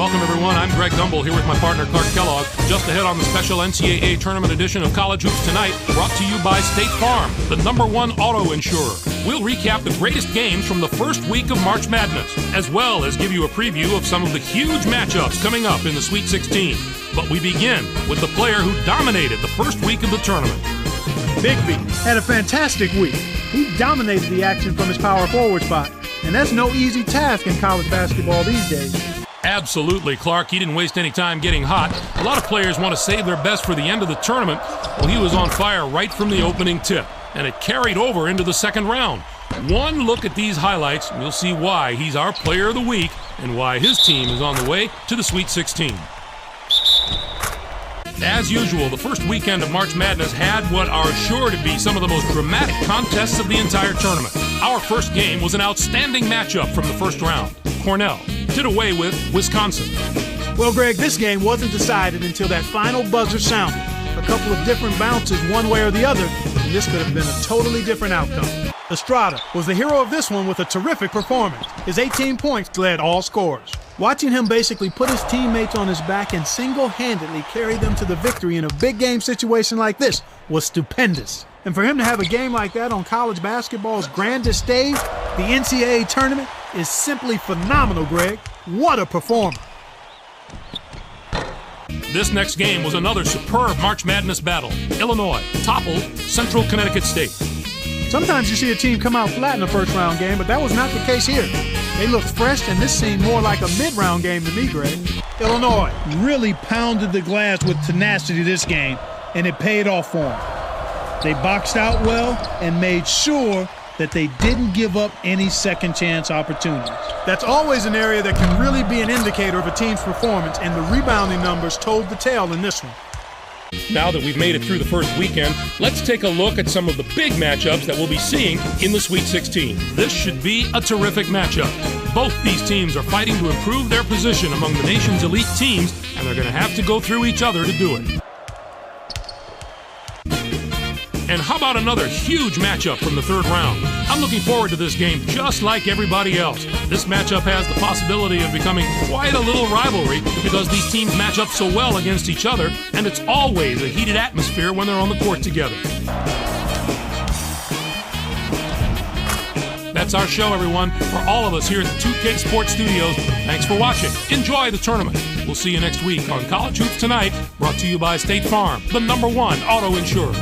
Welcome, everyone. I'm Greg Gumbel here with my partner, Clark Kellogg. Just ahead on the special NCAA tournament edition of College Hoops Tonight, brought to you by State Farm, the #1 auto insurer. We'll recap the greatest games from the first week of March Madness, as well as give you a preview of some of the huge matchups coming up in the Sweet 16. But we begin with the player who dominated the first week of the tournament. Bigby had a fantastic week. He dominated the action from his power forward spot, and that's no easy task in college basketball these days. Absolutely, Clark. He didn't waste any time getting hot. A lot of players want to save their best for the end of the tournament. Well, he was on fire right from the opening tip, and it carried over into the second round. One look at these highlights, and you'll see why he's our player of the week and why his team is on the way to the Sweet 16. As usual, the first weekend of March Madness had what are sure to be some of the most dramatic contests of the entire tournament. Our first game was an outstanding matchup from the first round. Cornell did away with Wisconsin. Well, Greg, this game wasn't decided until that final buzzer sounded. A couple of different bounces one way or the other, and this could have been a totally different outcome. Estrada was the hero of this one with a terrific performance. His 18 points led all scorers. Watching him basically put his teammates on his back and single-handedly carry them to the victory in a big game situation like this was stupendous. And for him to have a game like that on college basketball's grandest stage, the NCAA tournament, is simply phenomenal, Greg. What a performer. This next game was another superb March Madness battle. Illinois toppled Central Connecticut State. Sometimes you see a team come out flat in a first-round game, but that was not the case here. They looked fresh, and this seemed more like a mid-round game to me, Greg. Illinois really pounded the glass with tenacity this game, and it paid off for them. They boxed out well and made sure that they didn't give up any second-chance opportunities. That's always an area that can really be an indicator of a team's performance, and the rebounding numbers told the tale in this one. Now that we've made it through the first weekend, let's take a look at some of the big matchups that we'll be seeing in the Sweet 16. This should be a terrific matchup. Both these teams are fighting to improve their position among the nation's elite teams, and they're going to have to go through each other to do it. And how about another huge matchup from the third round? I'm looking forward to this game just like everybody else. This matchup has the possibility of becoming quite a little rivalry because these teams match up so well against each other, and it's always a heated atmosphere when they're on the court together. That's our show, everyone. For all of us here at the 2K Sports Studios, thanks for watching. Enjoy the tournament. We'll see you next week on College Hoops Tonight, brought to you by State Farm, the #1 auto insurer.